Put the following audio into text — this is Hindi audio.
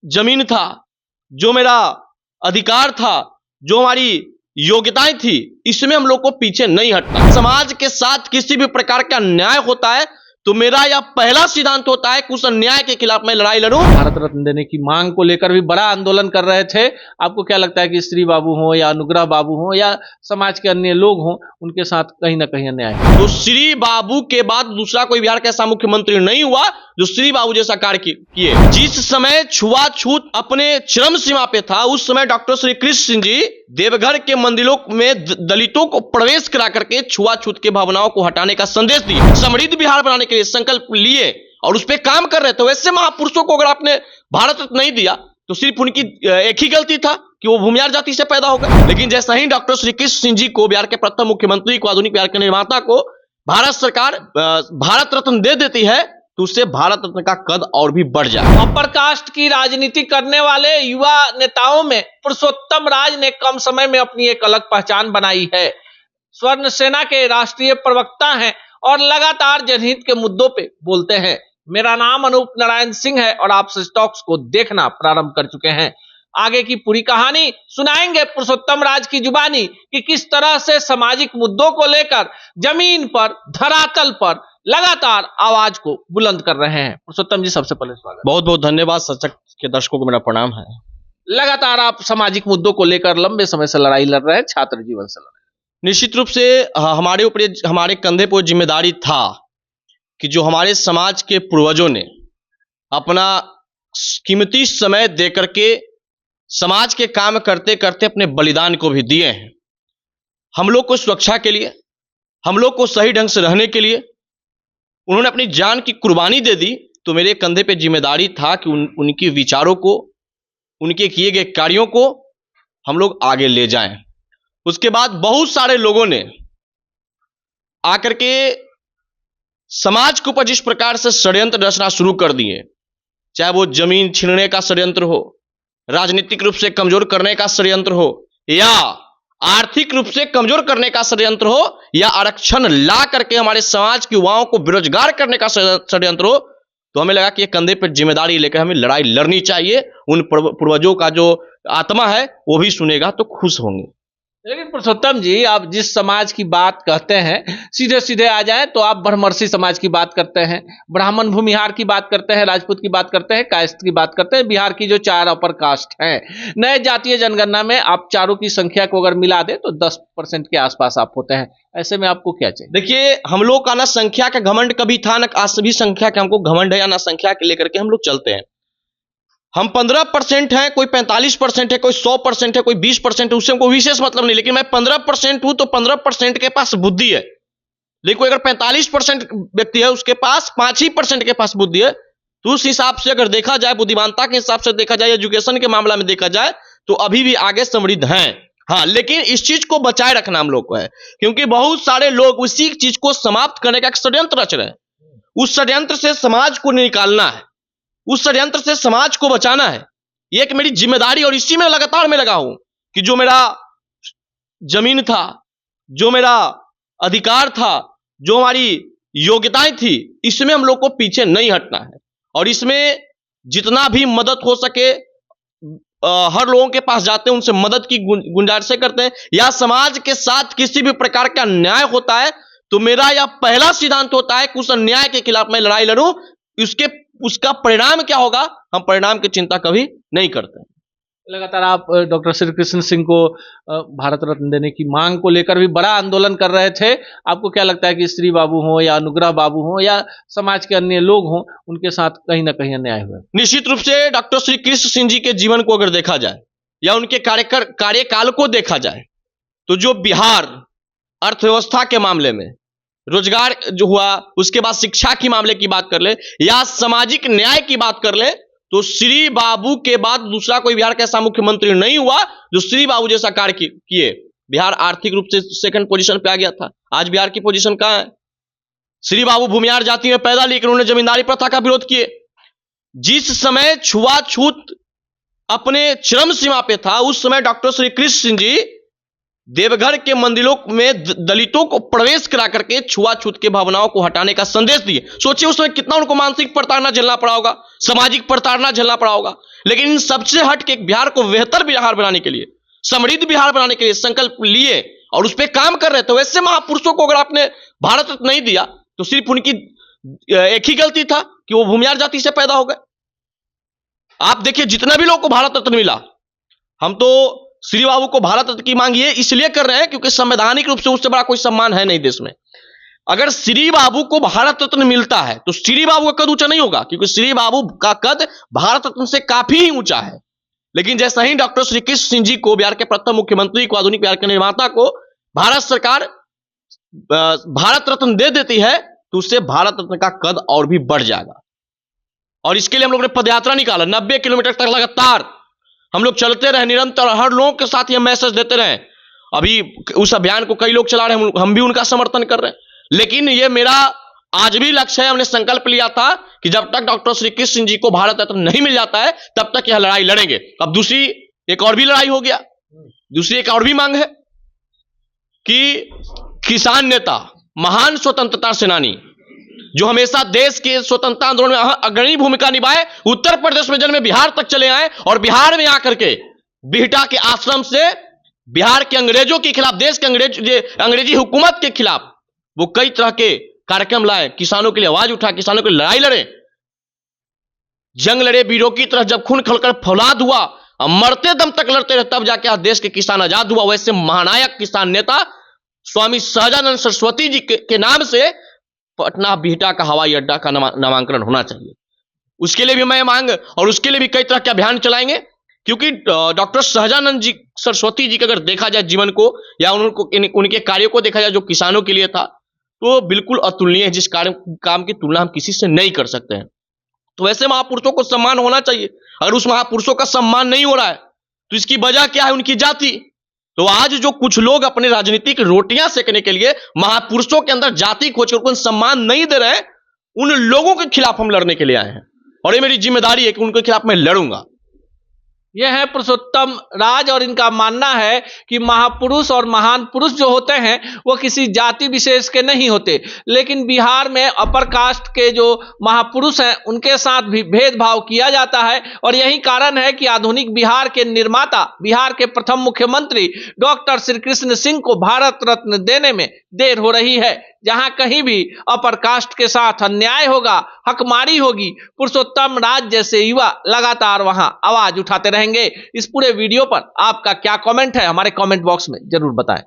जमीन था, जो मेरा अधिकार था, जो हमारी योग्यताएं थी, इसमें हम लोग को पीछे नहीं हटना। समाज के साथ किसी भी प्रकार का अन्याय होता है तो मेरा यह पहला सिद्धांत होता है कि उस अन्याय के खिलाफ मैं लड़ाई लड़ूं। भारत रत्न देने की मांग को लेकर भी बड़ा आंदोलन कर रहे थे। आपको क्या लगता है कि श्री बाबू हो या अनुग्रह बाबू हो या समाज के अन्य लोग हों, उनके साथ कहीं ना कहीं अन्याय है? तो श्री बाबू के बाद दूसरा कोई बिहार का ऐसा मुख्यमंत्री नहीं हुआ जो श्री बाबू जैसा कार्य किए। जिस समय छुआछूत अपने चरम सीमा पे था, उस समय डॉक्टर श्री कृष्ण सिंह जी देवघर के मंदिरों में दलितों को प्रवेश करा करके छुआछूत के भावनाओं को हटाने का संदेश दिए, समृद्ध बिहार बनाने के लिए संकल्प लिए और उस पर काम कर रहे थे। वैसे महापुरुषों को अगर आपने भारत रत्न नहीं दिया तो सिर्फ उनकी एक ही गलती था कि वो भूमिहार जाति से पैदा हो गए। लेकिन जैसा ही डॉक्टर श्री कृष्ण सिंह जी को, बिहार के प्रथम मुख्यमंत्री को, आधुनिक बिहार के निर्माता को भारत सरकार भारत रत्न दे देती है तो उससे भारत रत्न का कद और भी बढ़ जाए। अपर कास्ट की राजनीति करने वाले युवा नेताओं में पुरुषोत्तम राज ने कम समय में अपनी एक अलग पहचान बनाई है। स्वर्ण सेना के राष्ट्रीय प्रवक्ता हैं और लगातार जनहित के मुद्दों पे बोलते हैं। मेरा नाम अनूप नारायण सिंह है और आप स्टॉक्स को देखना प्रारंभ कर चुके हैं। आगे की पूरी कहानी सुनाएंगे पुरुषोत्तम राज की जुबानी कि किस तरह से सामाजिक मुद्दों को लेकर जमीन पर, धरातल पर लगातार आवाज को बुलंद कर रहे हैं। पुरुषोत्तम जी, सबसे पहले स्वागत। बहुत बहुत धन्यवाद। सचक के दर्शकों को मेरा प्रणाम है। लगातार आप सामाजिक मुद्दों को लेकर लंबे समय से लड़ाई लड़ रहे हैं, छात्र जीवन से लड़ रहे हैं। निश्चित रूप से हमारे ऊपर, हमारे कंधे पर जिम्मेदारी था कि जो हमारे समाज के पूर्वजों ने अपना कीमती समय दे करके समाज के काम करते करते अपने बलिदान को भी दिए हैं। हम लोग को सुरक्षा के लिए, हम लोग को सही ढंग से रहने के लिए उन्होंने अपनी जान की कुर्बानी दे दी। तो मेरे कंधे पे जिम्मेदारी था कि उनके विचारों को, उनके किए गए कार्यों को हम लोग आगे ले जाएं। उसके बाद बहुत सारे लोगों ने आकर के समाज के ऊपर जिस प्रकार से षड्यंत्र रचना शुरू कर दिए, चाहे वो जमीन छीनने का षड्यंत्र हो, राजनीतिक रूप से कमजोर करने का षड्यंत्र हो, या आर्थिक रूप से कमजोर करने का षड्यंत्र हो, या आरक्षण ला करके हमारे समाज के युवाओं को बेरोजगार करने का षड्यंत्र हो, तो हमें लगा कि ये कंधे पर जिम्मेदारी लेकर हमें लड़ाई लड़नी चाहिए। उन पूर्वजों का जो आत्मा है वो भी सुनेगा तो खुश होंगे। लेकिन पुरुषोत्तम जी, आप जिस समाज की बात कहते हैं, सीधे सीधे आ जाए तो आप ब्रह्मर्षि समाज की बात करते हैं, ब्राह्मण भूमिहार की बात करते हैं, राजपूत की बात करते हैं, कायस्थ की बात करते हैं, बिहार की जो 4 अपर कास्ट हैं। नए जातीय जनगणना में आप चारों की संख्या को अगर मिला दे तो 10% के आसपास आप होते हैं। ऐसे में आपको क्या चाहिए? देखिए, हम लोग का ना संख्या का घमंड कभी था, ना आज भी संख्या का हमको घमंड है, या ना संख्या के लेकर के हम लोग चलते हैं। हम 15% हैं, कोई 45% है, कोई 100% है, कोई 20% है, उससे हमको विशेष मतलब नहीं। लेकिन मैं 15% हूं तो 15% के पास बुद्धि है। लेकिन अगर 45% व्यक्ति है, उसके पास 5% के पास बुद्धि है, तो उस हिसाब से अगर देखा जाए, बुद्धिमानता के हिसाब से देखा जाए, एजुकेशन के मामला में देखा जाए, तो अभी भी आगे समृद्ध हैं। हाँ, लेकिन इस चीज को बचाए रखना हम लोग को है, क्योंकि बहुत सारे लोग उसी चीज को समाप्त करने का एक षड्यंत्र रच रहे हैं। उस षड्यंत्र से समाज को निकालना है, उस षड्यंत्र से समाज को बचाना है। ये एक मेरी जिम्मेदारी, और इसी में लगातार मैं लगा हूं कि जो मेरा जमीन था, जो मेरा अधिकार था, जो हमारी योग्यताएं थी, इसमें हम लोग को पीछे नहीं हटना है। और इसमें जितना भी मदद हो सके हर लोगों के पास जाते हैं, उनसे मदद की गुंजाइश करते हैं। या समाज के साथ किसी भी प्रकार का अन्याय होता है तो मेरा यह पहला सिद्धांत होता है कि उस अन्याय के खिलाफ मैं लड़ाई लड़ूं। उसका परिणाम क्या होगा, हम परिणाम की चिंता कभी नहीं करते। लगातार आप डॉक्टर श्री कृष्ण सिंह को भारत रत्न देने की मांग को लेकर भी बड़ा आंदोलन कर रहे थे। आपको क्या लगता है कि श्री बाबू हो या अनुग्रह बाबू हो या समाज के अन्य लोग हों, उनके साथ कहीं ना कहीं अन्याय हुआ? निश्चित रूप से डॉक्टर श्री कृष्ण सिंह जी के जीवन को अगर देखा जाए या उनके कार्यकाल को देखा जाए, तो जो बिहार अर्थव्यवस्था के मामले में, रोजगार जो हुआ, उसके बाद शिक्षा की मामले की बात कर ले या सामाजिक न्याय की बात कर ले, तो श्री बाबू के बाद दूसरा कोई बिहार का ऐसा मुख्यमंत्री नहीं हुआ जो श्री बाबू जैसा कार्य किए। बिहार आर्थिक रूप से सेकंड पोजीशन पे आ गया था। आज बिहार की पोजीशन कहां है? श्री बाबू भूमिहार जाति में पैदा, लेकिन उन्होंने जमींदारी प्रथा का विरोध किए। जिस समय छुआछूत अपने चरम सीमा पे था, उस समय डॉक्टर श्री कृष्ण सिंह जी देवघर के मंदिरों में दलितों को प्रवेश करा करके छुआछूत के भावनाओं को हटाने का संदेश दिए। सोचिए उसमें कितना उनको मानसिक प्रताड़ना झेलना पड़ा होगा, सामाजिक प्रताड़ना झेलना पड़ा होगा। लेकिन इन सबसे हट के बिहार को बेहतर बिहार बनाने के लिए, समृद्ध बिहार बनाने के लिए संकल्प लिए और उस पर काम कर रहे थे। वैसे महापुरुषों को अगर आपने भारत रत्न नहीं दिया तो सिर्फ उनकी एक ही गलती था कि वो भूमिहार जाति से पैदा हो गए। आप देखिए जितना भी लोगों को भारत रत्न मिला, हम तो श्री बाबू को भारत रत्न की मांग ये इसलिए कर रहे हैं क्योंकि संवैधानिक रूप से उससे बड़ा कोई सम्मान है नहीं देश में। अगर श्री बाबू को भारत रत्न मिलता है तो श्री बाबू का कद ऊंचा नहीं होगा, क्योंकि श्री बाबू का कद भारत रत्न से काफी ही ऊंचा है। लेकिन जैसा ही डॉक्टर श्री कृष्ण सिंह जी को, बिहार के प्रथम मुख्यमंत्री को, आधुनिक बिहार के निर्माता को भारत सरकार भारत रत्न दे देती है तो उससे भारत रत्न का कद और भी बढ़ जाएगा। और इसके लिए हम लोग ने पदयात्रा निकाला, 90 किलोमीटर तक लगातार हम लोग चलते रहे निरंतर, हर लोगों के साथ ये मैसेज देते रहे। अभी उस अभियान को कई लोग चला रहे हैं, हम भी उनका समर्थन कर रहे हैं। लेकिन ये मेरा आज भी लक्ष्य है, हमने संकल्प लिया था कि जब तक डॉक्टर श्री कृष्ण सिंह जी को भारत रत्न नहीं मिल जाता है तब तक यह लड़ाई लड़ेंगे। अब दूसरी एक और भी लड़ाई हो गया, दूसरी एक और भी मांग है कि किसान नेता, महान स्वतंत्रता सेनानी जो हमेशा देश के स्वतंत्रता आंदोलन में अग्रणी भूमिका निभाए, उत्तर प्रदेश में जन्मे, बिहार तक चले आए और बिहार में आकर के बिहटा के आश्रम से बिहार के अंग्रेजों के खिलाफ, देश के अंग्रेजी हुकूमत के खिलाफ वो कई तरह के कार्यक्रम लाए, किसानों के लिए आवाज उठा, किसानों की लड़ाई लड़े, जंग लड़े, वीरों की तरह जब खून खलकर फौलाद हुआ, मरते दम तक लड़ते रहे, तब जाके आज देश के किसान आजाद हुआ। वैसे महानायक किसान नेता स्वामी सहजानंद सरस्वती जी के नाम से पटना बिहटा का हवाई अड्डा का नामांकन होना चाहिए। उसके लिए भी मैं मांग और उसके लिए भी कई तरह के अभियान चलाएंगे, क्योंकि डॉक्टर सहजानंद जी सरस्वती जी का अगर देखा जाए जीवन को या उनके कार्यों को देखा जाए जो किसानों के लिए था, तो बिल्कुल अतुलनीय है, जिस काम की तुलना हम किसी से नहीं कर सकते हैं। तो वैसे महापुरुषों को सम्मान होना चाहिए। अगर उस महापुरुषों का सम्मान नहीं हो रहा है तो इसकी वजह क्या है? उनकी जाति। तो आज जो कुछ लोग अपने राजनीतिक रोटियां सेकने के लिए महापुरुषों के अंदर जाति खोजकर उनको सम्मान नहीं दे रहे हैं, उन लोगों के खिलाफ हम लड़ने के लिए आए हैं और ये मेरी जिम्मेदारी है कि उनके खिलाफ मैं लड़ूंगा। यह है पुरुषोत्तम राज और इनका मानना है कि महापुरुष और महान पुरुष जो होते हैं वो किसी जाति विशेष के नहीं होते, लेकिन बिहार में अपर कास्ट के जो महापुरुष हैं उनके साथ भी भेदभाव किया जाता है। और यही कारण है कि आधुनिक बिहार के निर्माता, बिहार के प्रथम मुख्यमंत्री डॉक्टर श्री कृष्ण सिंह को भारत रत्न देने में देर हो रही है। जहां कहीं भी अपर कास्ट के साथ अन्याय होगा, हकमारी होगी, पुरुषोत्तम राज जैसे युवा लगातार वहां आवाज उठाते रहेंगे। इस पूरे वीडियो पर आपका क्या कमेंट है, हमारे कमेंट बॉक्स में जरूर बताएं।